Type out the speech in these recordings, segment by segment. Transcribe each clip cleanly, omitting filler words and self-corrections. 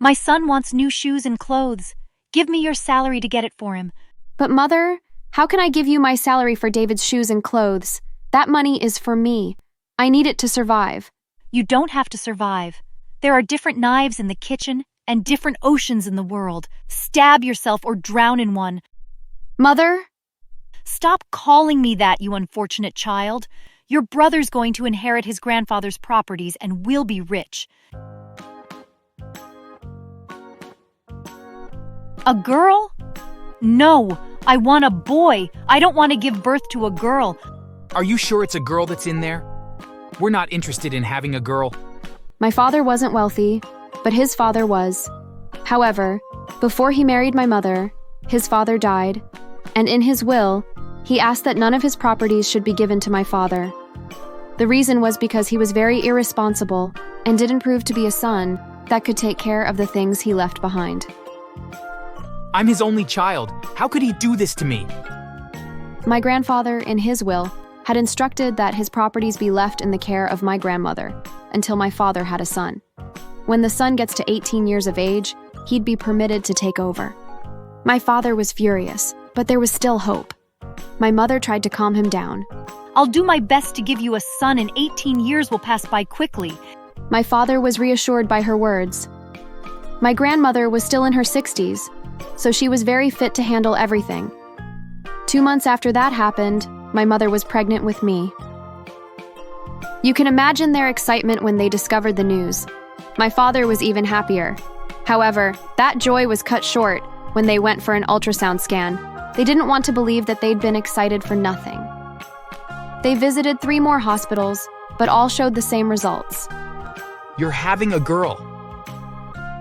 My son wants new shoes and clothes. Give me your salary to get it for him. But Mother, how can I give you my salary for David's shoes and clothes? That money is for me. I need it to survive. You don't have to survive. There are different knives in the kitchen and different oceans in the world. Stab yourself or drown in one. Mother? Stop calling me that, you unfortunate child. Your brother's going to inherit his grandfather's properties and will be rich. A girl? No, I want a boy. I don't want to give birth to a girl. Are you sure it's a girl that's in there? We're not interested in having a girl. My father wasn't wealthy, but his father was. However, before he married my mother, his father died, and in his will, he asked that none of his properties should be given to my father. The reason was because he was very irresponsible and didn't prove to be a son that could take care of the things he left behind. I'm his only child. How could he do this to me? My grandfather, in his will, had instructed that his properties be left in the care of my grandmother until my father had a son. When the son gets to 18 years of age, he'd be permitted to take over. My father was furious, but there was still hope. My mother tried to calm him down. I'll do my best to give you a son, and 18 years will pass by quickly. My father was reassured by her words. My grandmother was still in her 60s, so she was very fit to handle everything. 2 months after that happened, my mother was pregnant with me. You can imagine their excitement when they discovered the news. My father was even happier. However, that joy was cut short when they went for an ultrasound scan. They didn't want to believe that they'd been excited for nothing. They visited 3 more hospitals, but all showed the same results. You're having a girl.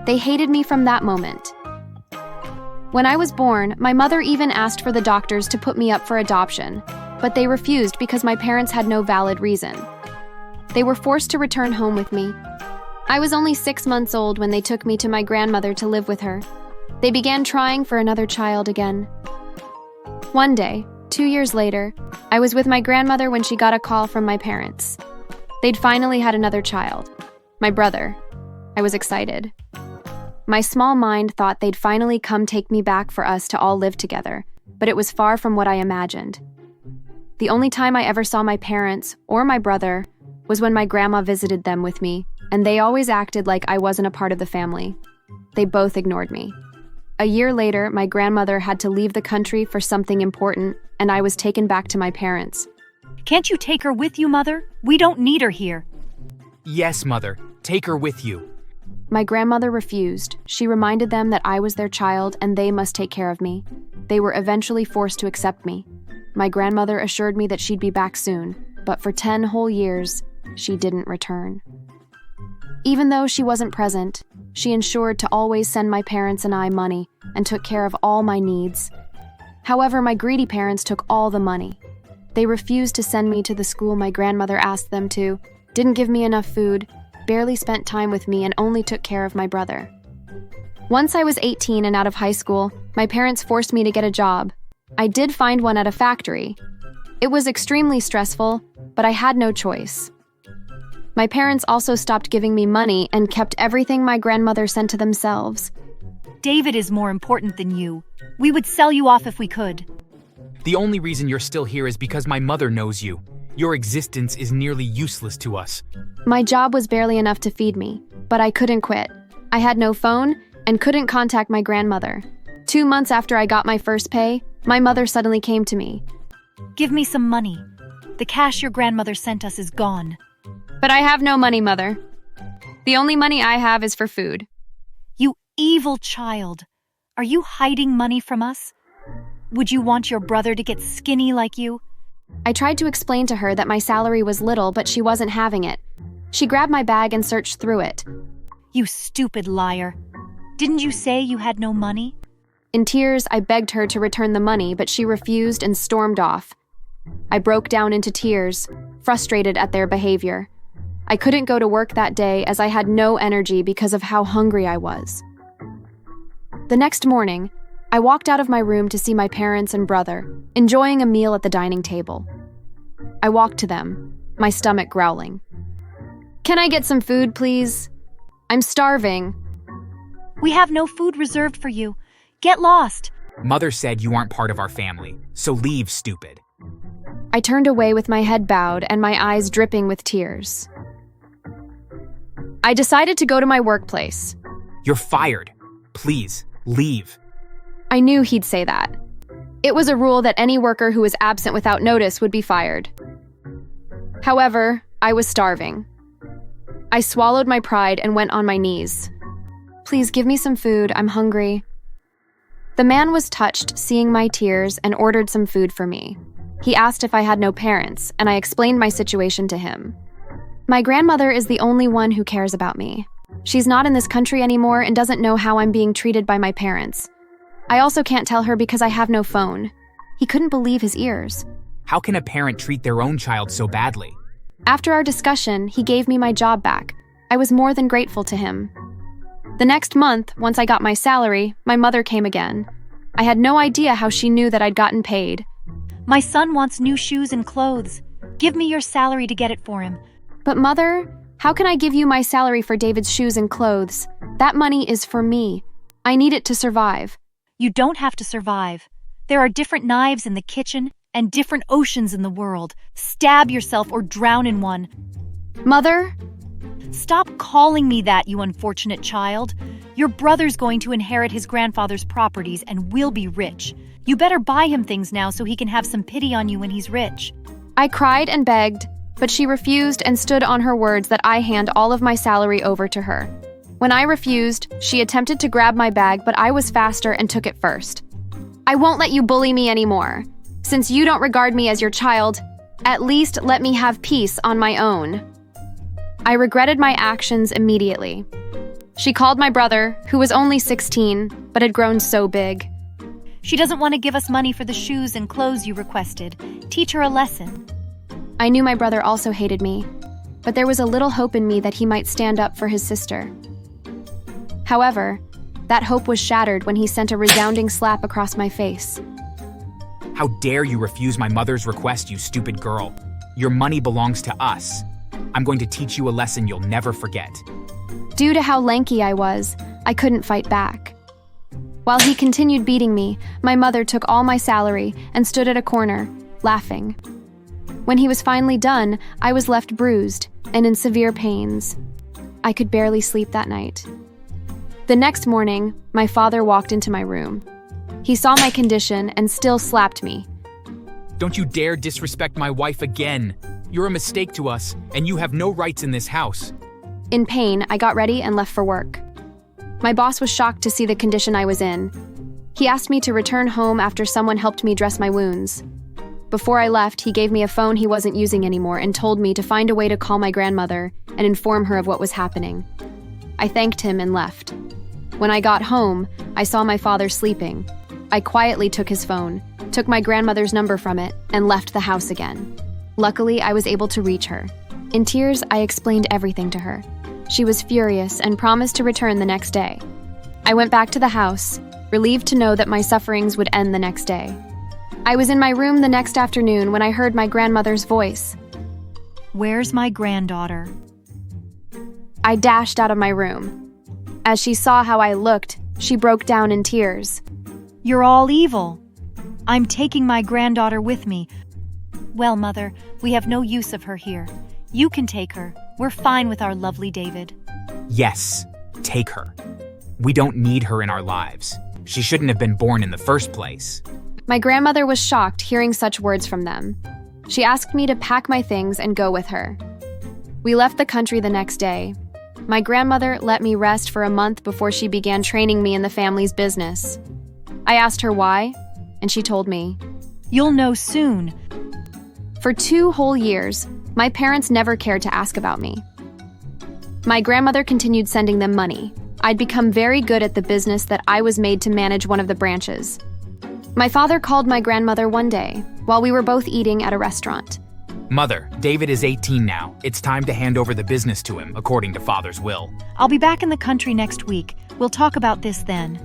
They hated me from that moment. When I was born, my mother even asked for the doctors to put me up for adoption, but they refused because my parents had no valid reason. They were forced to return home with me. I was only 6 months old when they took me to my grandmother to live with her. They began trying for another child again. One day, 2 years later, I was with my grandmother when she got a call from my parents. They'd finally had another child, my brother. I was excited. My small mind thought they'd finally come take me back for us to all live together, but it was far from what I imagined. The only time I ever saw my parents or my brother was when my grandma visited them with me, and they always acted like I wasn't a part of the family. They both ignored me. A year later, my grandmother had to leave the country for something important, and I was taken back to my parents. Can't you take her with you, Mother? We don't need her here. Yes, Mother. Take her with you. My grandmother refused. She reminded them that I was their child and they must take care of me. They were eventually forced to accept me. My grandmother assured me that she'd be back soon, but for 10 whole years, she didn't return. Even though she wasn't present, she ensured to always send my parents and I money and took care of all my needs. However, my greedy parents took all the money. They refused to send me to the school my grandmother asked them to, didn't give me enough food, barely spent time with me, and only took care of my brother. Once I was 18 and out of high school, my parents forced me to get a job. I did find one at a factory. It was extremely stressful, but I had no choice. My parents also stopped giving me money and kept everything my grandmother sent to themselves. David is more important than you. We would sell you off if we could. The only reason you're still here is because my mother knows you. Your existence is nearly useless to us. My job was barely enough to feed me, but I couldn't quit. I had no phone and couldn't contact my grandmother. 2 months after I got my first pay, my mother suddenly came to me. Give me some money. The cash your grandmother sent us is gone. But I have no money, Mother. The only money I have is for food. You evil child. Are you hiding money from us? Would you want your brother to get skinny like you? I tried to explain to her that my salary was little, but she wasn't having it. She grabbed my bag and searched through it. You stupid liar. Didn't you say you had no money? In tears, I begged her to return the money, but she refused and stormed off. I broke down into tears, frustrated at their behavior. I couldn't go to work that day as I had no energy because of how hungry I was. The next morning, I walked out of my room to see my parents and brother, enjoying a meal at the dining table. I walked to them, my stomach growling. "Can I get some food, please? I'm starving." We have no food reserved for you. Get lost. Mother said you aren't part of our family, so leave, stupid. I turned away with my head bowed and my eyes dripping with tears. I decided to go to my workplace. You're fired. Please, leave. I knew he'd say that. It was a rule that any worker who was absent without notice would be fired. However, I was starving. I swallowed my pride and went on my knees. Please give me some food, I'm hungry. The man was touched seeing my tears and ordered some food for me. He asked if I had no parents, and I explained my situation to him. My grandmother is the only one who cares about me. She's not in this country anymore and doesn't know how I'm being treated by my parents. I also can't tell her because I have no phone. He couldn't believe his ears. How can a parent treat their own child so badly? After our discussion, he gave me my job back. I was more than grateful to him. The next month, once I got my salary, my mother came again. I had no idea how she knew that I'd gotten paid. My son wants new shoes and clothes. Give me your salary to get it for him. But Mother, how can I give you my salary for David's shoes and clothes? That money is for me. I need it to survive. You don't have to survive. There are different knives in the kitchen and different oceans in the world. Stab yourself or drown in one. Mother? Stop calling me that, you unfortunate child. Your brother's going to inherit his grandfather's properties and will be rich. You better buy him things now so he can have some pity on you when he's rich. I cried and begged, but she refused and stood on her words that I hand all of my salary over to her. When I refused, she attempted to grab my bag, but I was faster and took it first. I won't let you bully me anymore. Since you don't regard me as your child, at least let me have peace on my own. I regretted my actions immediately. She called my brother, who was only 16, but had grown so big. She doesn't want to give us money for the shoes and clothes you requested. Teach her a lesson. I knew my brother also hated me, but there was a little hope in me that he might stand up for his sister. However, that hope was shattered when he sent a resounding slap across my face. How dare you refuse my mother's request, you stupid girl. Your money belongs to us. I'm going to teach you a lesson you'll never forget. Due to how lanky I was, I couldn't fight back. While he continued beating me, my mother took all my salary and stood at a corner, laughing. When he was finally done, I was left bruised and in severe pains. I could barely sleep that night. The next morning, my father walked into my room. He saw my condition and still slapped me. Don't you dare disrespect my wife again. You're a mistake to us, and you have no rights in this house. In pain, I got ready and left for work. My boss was shocked to see the condition I was in. He asked me to return home after someone helped me dress my wounds. Before I left, he gave me a phone he wasn't using anymore and told me to find a way to call my grandmother and inform her of what was happening. I thanked him and left. When I got home, I saw my father sleeping. I quietly took his phone, took my grandmother's number from it, and left the house again. Luckily, I was able to reach her. In tears, I explained everything to her. She was furious and promised to return the next day. I went back to the house, relieved to know that my sufferings would end the next day. I was in my room the next afternoon when I heard my grandmother's voice. Where's my granddaughter? I dashed out of my room. As she saw how I looked, she broke down in tears. You're all evil. I'm taking my granddaughter with me. Well, Mother, we have no use of her here. You can take her. We're fine with our lovely David. Yes, take her. We don't need her in our lives. She shouldn't have been born in the first place. My grandmother was shocked hearing such words from them. She asked me to pack my things and go with her. We left the country the next day. My grandmother let me rest for a month before she began training me in the family's business. I asked her why, and she told me. You'll know soon. For 2 whole years, my parents never cared to ask about me. My grandmother continued sending them money. I'd become very good at the business that I was made to manage one of the branches. My father called my grandmother one day while we were both eating at a restaurant. Mother, David is 18 now. It's time to hand over the business to him, according to Father's will. I'll be back in the country next week. We'll talk about this then.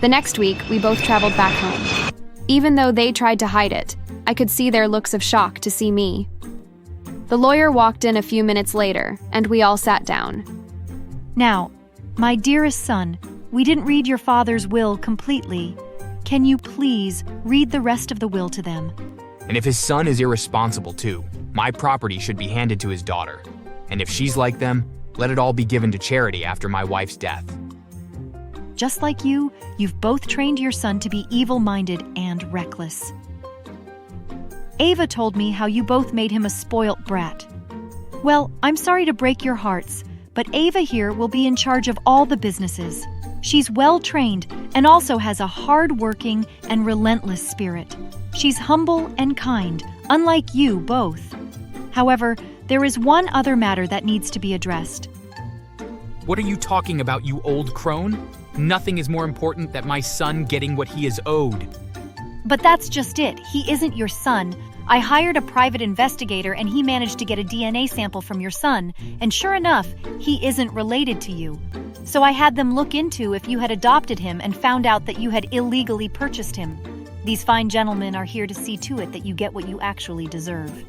The next week, we both traveled back home. Even though they tried to hide it, I could see their looks of shock to see me. The lawyer walked in a few minutes later, and we all sat down. Now, my dearest son, We didn't read your father's will completely. Can you please read the rest of the will to them? And if his son is irresponsible too, my property should be handed to his daughter. And if she's like them, let it all be given to charity after my wife's death. Just like you, you've both trained your son to be evil-minded and reckless. Ava told me how you both made him a spoilt brat. Well, I'm sorry to break your hearts, but Ava here will be in charge of all the businesses. She's well-trained and also has a hard-working and relentless spirit. She's humble and kind, unlike you both. However, there is one other matter that needs to be addressed. What are you talking about, you old crone? Nothing is more important than my son getting what he is owed. But that's just it. He isn't your son. I hired a private investigator and he managed to get a DNA sample from your son, and sure enough, he isn't related to you. So I had them look into if you had adopted him and found out that you had illegally purchased him. These fine gentlemen are here to see to it that you get what you actually deserve.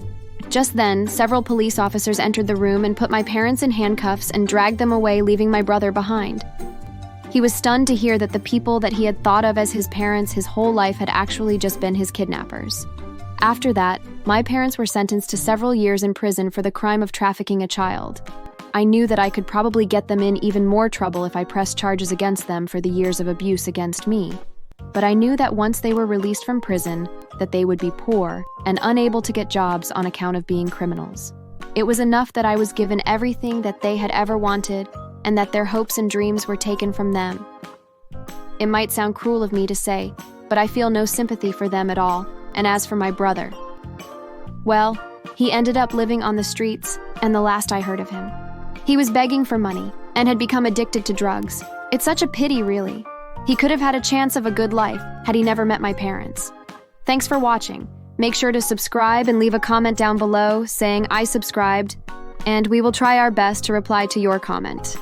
Just then, several police officers entered the room and put my parents in handcuffs and dragged them away, leaving my brother behind. He was stunned to hear that the people that he had thought of as his parents his whole life had actually just been his kidnappers. After that, my parents were sentenced to several years in prison for the crime of trafficking a child. I knew that I could probably get them in even more trouble if I pressed charges against them for the years of abuse against me. But I knew that once they were released from prison, that they would be poor and unable to get jobs on account of being criminals. It was enough that I was given everything that they had ever wanted and that their hopes and dreams were taken from them. It might sound cruel of me to say, but I feel no sympathy for them at all. And as for my brother, well, he ended up living on the streets, and the last I heard of him, he was begging for money and had become addicted to drugs. It's such a pity, really. He could have had a chance of a good life had he never met my parents. Thanks for watching. Make sure to subscribe and leave a comment down below saying I subscribed, and we will try our best to reply to your comment.